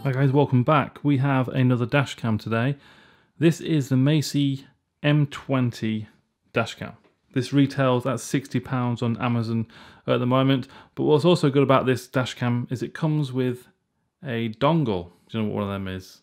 Hi guys, welcome back. We have another dash cam today. This is the Maisi M20 Dashcam. This retails at £60 on Amazon at the moment, but what's also good about this dash cam is it comes with a dongle. Do you know what one of them is?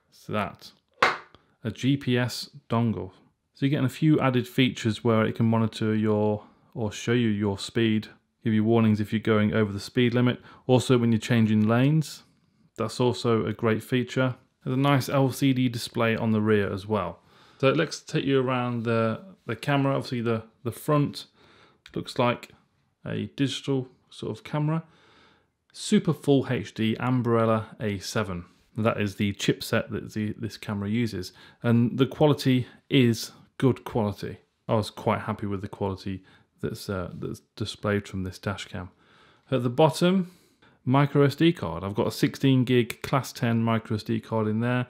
It's that. A GPS dongle. So you're getting a few added features where it can monitor your, or show you your speed, give you warnings if you're going over the speed limit. Also when you're changing lanes. That's also a great feature. There's a nice LCD display on the rear as well. So let's take you around the camera. Obviously the front looks like a digital sort of camera. Super Full HD Umbrella A7. That is the chipset that this camera uses. And the quality is good quality. I was quite happy with the quality that's displayed from this dash cam. At the bottom, micro SD card. I've got a 16 gig class 10 micro SD card in there.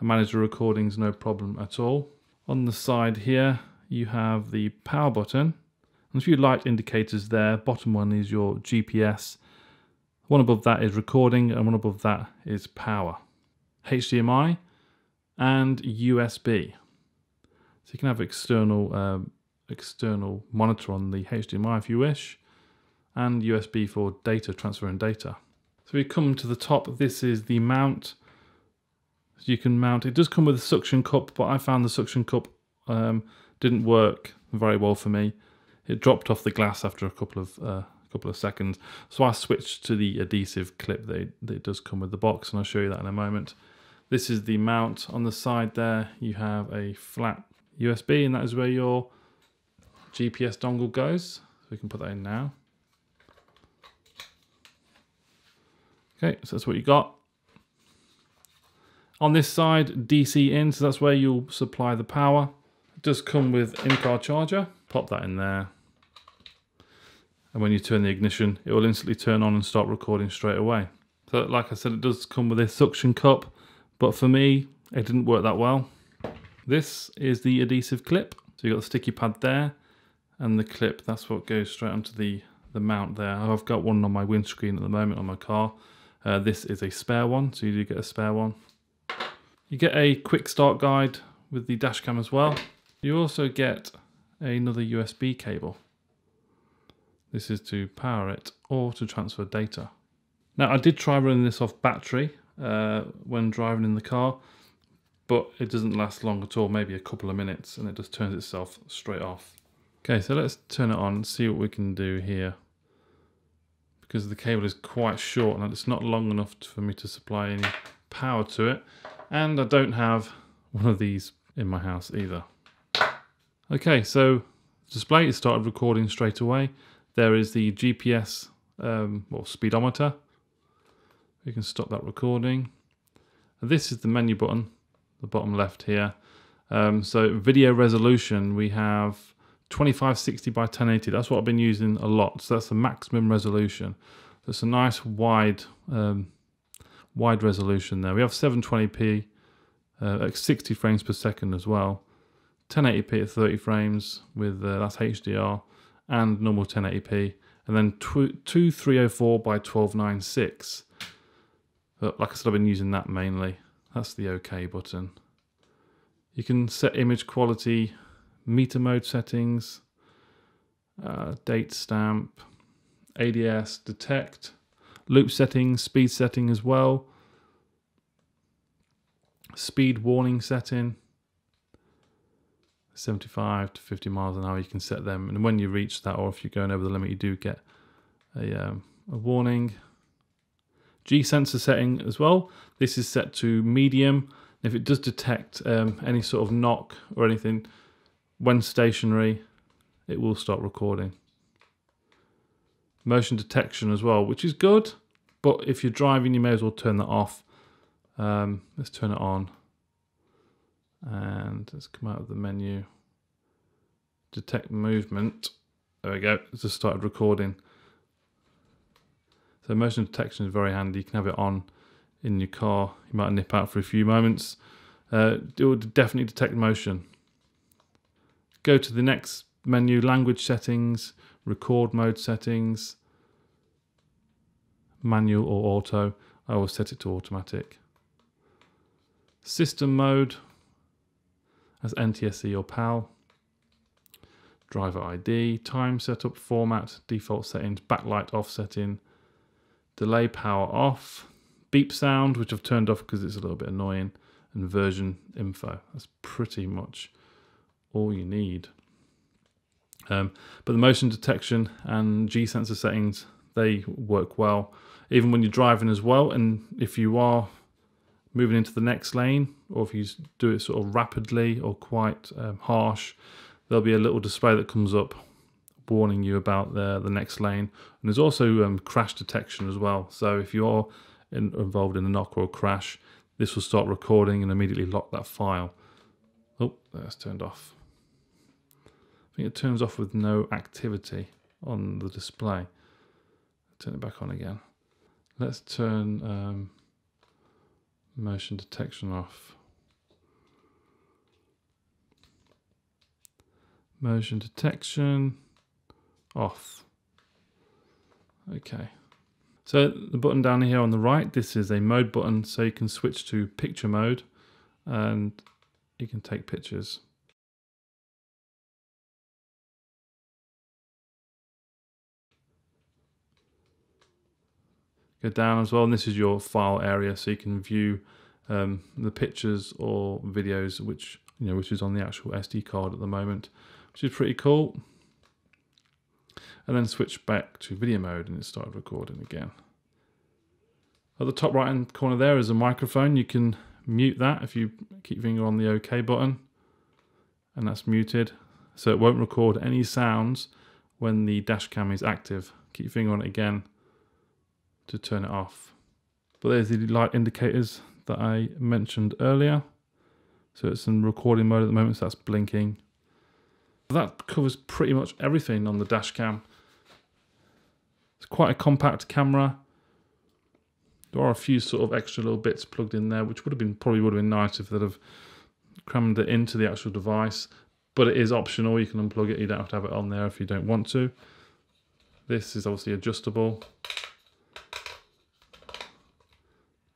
I manage the recordings no problem at all. On the side here you have the power button and a few light indicators there. Bottom one is your GPS. One above that is recording and one above that is power. HDMI and USB. So you can have external monitor on the HDMI if you wish, and USB for data, transferring data. So we come to the top. This is the mount. So you can mount, it does come with a suction cup, but I found the suction cup didn't work very well for me. It dropped off the glass after a couple of seconds. So I switched to the adhesive clip that does come with the box, and I'll show you that in a moment. This is the mount. On the side there, you have a flat USB, and that is where your GPS dongle goes. So we can put that in now. Okay, so that's what you got. On this side, DC in, so that's where you'll supply the power. It does come with in-car charger. Pop that in there. And when you turn the ignition, it will instantly turn on and start recording straight away. So like I said, it does come with a suction cup, but for me, it didn't work that well. This is the adhesive clip. So you've got the sticky pad there, and the clip, that's what goes straight onto the mount there. I've got one on my windscreen at the moment on my car. This is a spare one, so you do get a spare one. You get a quick start guide with the dash cam as well. You also get another USB cable. This is to power it or to transfer data. Now I did try running this off battery when driving in the car, but it doesn't last long at all, maybe a couple of minutes, and it just turns itself straight off. Okay, so let's turn it on and see what we can do here. Because the cable is quite short and it's not long enough for me to supply any power to it. And I don't have one of these in my house either. Okay, so the display is started recording straight away. There is the GPS speedometer. We can stop that recording. And this is the menu button, the bottom left here. So video resolution, we have 2560 by 1080. That's what I've been using a lot. So that's the maximum resolution. So it's a nice wide resolution there. We have 720p at 60 frames per second as well. 1080p at 30 frames with that's HDR and normal 1080p, and then 2304 by 1296. But like I said, I've been using that mainly. That's the OK button. You can set image quality, meter mode settings, date stamp, ADS, detect, loop settings, speed setting as well, speed warning setting, 75 to 50 miles an hour, you can set them, and when you reach that, or if you're going over the limit, you do get a warning. G sensor setting as well. This is set to medium. If it does detect any sort of knock or anything, when stationary, it will start recording. Motion detection as well, which is good, but if you're driving, you may as well turn that off. Let's turn it on. And let's come out of the menu. Detect movement. There we go, it's just started recording. So motion detection is very handy. You can have it on in your car. You might nip out for a few moments. It will definitely detect motion. Go to the next menu, language settings, record mode settings, manual or auto. I always set it to automatic. System mode, that's NTSC or PAL. Driver ID, time setup, format, default settings, backlight off setting, delay power off, beep sound, which I've turned off because it's a little bit annoying, and version info. That's pretty much all you need. But the motion detection and G sensor settings, they work well, even when you're driving as well. And if you are moving into the next lane, or if you do it sort of rapidly or quite harsh, there'll be a little display that comes up warning you about the next lane. And there's also crash detection as well. So if you're involved in a knock or a crash, this will start recording and immediately lock that file. Oh, that's turned off. I think it turns off with no activity on the display. Turn it back on again. Let's turn motion detection off. Motion detection off. Okay. So the button down here on the right, this is a mode button, so you can switch to picture mode and you can take pictures. Go down as well, and this is your file area, so you can view the pictures or videos which is on the actual SD card at the moment, which is pretty cool. And then switch back to video mode and it started recording again. At the top right hand corner there is a microphone. You can mute that if you keep your finger on the OK button, and that's muted, so it won't record any sounds when the dash cam is active. Keep your finger on it again to turn it off. But there's the light indicators that I mentioned earlier. So it's in recording mode at the moment, so that's blinking. That covers pretty much everything on the dash cam. It's quite a compact camera. There are a few sort of extra little bits plugged in there, which probably would have been nice if they'd have crammed it into the actual device. But it is optional. You can unplug it. You don't have to have it on there if you don't want to. This is obviously adjustable,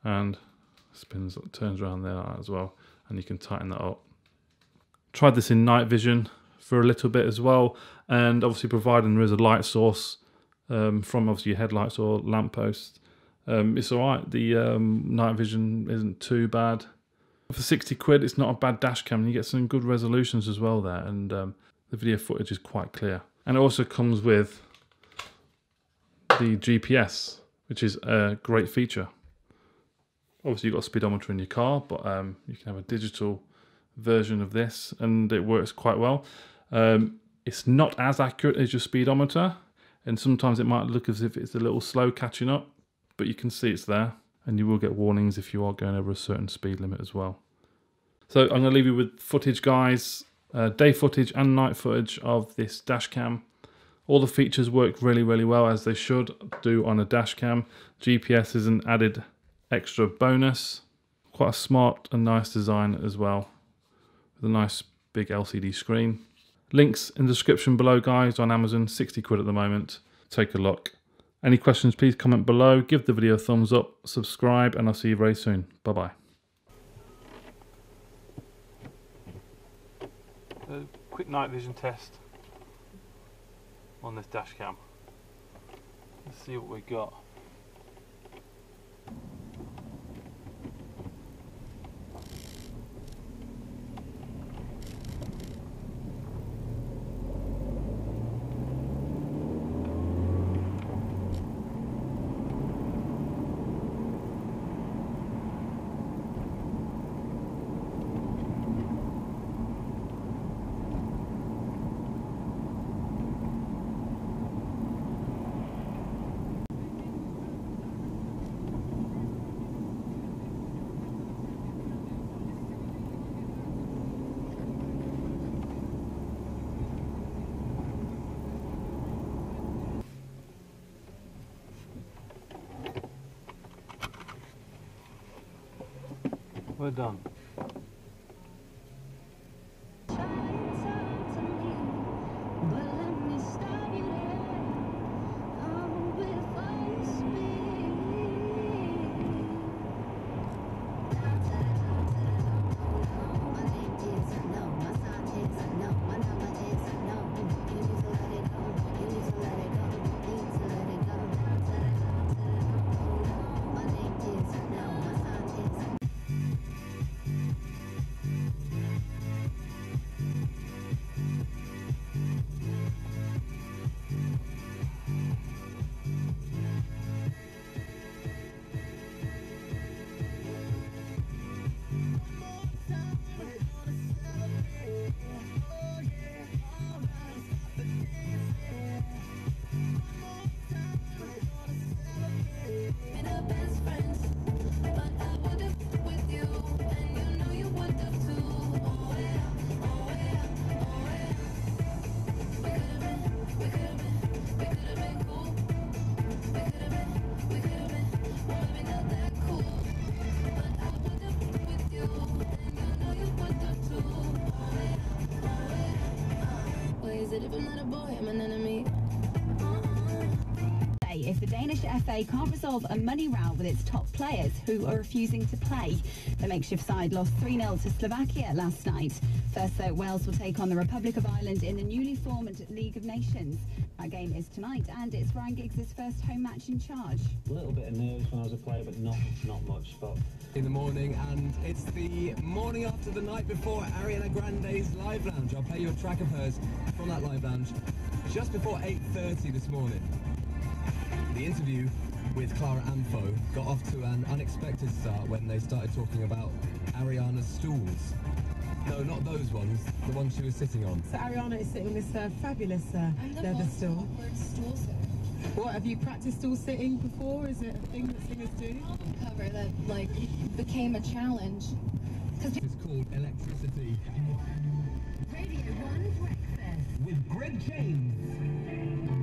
and spins, turns around there as well, and you can tighten that up. Tried this in night vision for a little bit as well, and obviously providing there is a light source from obviously your headlights or lampposts, it's alright. The night vision isn't too bad. For 60 quid, it's not a bad dash cam, and you get some good resolutions as well there, and the video footage is quite clear. And it also comes with the GPS, which is a great feature. Obviously you've got a speedometer in your car, but you can have a digital version of this and it works quite well. It's not as accurate as your speedometer, and sometimes it might look as if it's a little slow catching up, but you can see it's there, and you will get warnings if you are going over a certain speed limit as well. So I'm going to leave you with footage, guys, day footage and night footage of this dash cam. All the features work really, really well, as they should do on a dash cam. GPS is an added extra bonus. Quite a smart and nice design as well, with a nice big LCD screen. Links in the description below, guys, on Amazon. 60 quid at the moment. Take a look. Any questions, please comment below. Give the video a thumbs up, subscribe, and I'll see you very soon. Bye bye. A quick night vision test on this dash cam. Let's see what we got. We're done. today if the Danish FA can't resolve a money row with its top players who are refusing to play. The makeshift side lost 3-0 to Slovakia last night. First, though, Wales will take on the Republic of Ireland in the newly formed League of Nations. That game is tonight, and it's Ryan Giggs' first home match in charge. A little bit of nerves when I was a player, but not much. But in the morning, and it's the morning after the night before Ariana Grande's live lounge. I'll play you a track of hers from that live lounge just before 8:30 this morning. The interview with Clara Amfo got off to an unexpected start when they started talking about Ariana's stools. No, not those ones, the ones she was sitting on. So Ariana is sitting on this fabulous leather stool. Stool sitter. What, have you practiced stool sitting before? Is it a thing that singers do? Cover that like became a challenge. It's called Electricity. Radio 1 Breakfast With Greg James.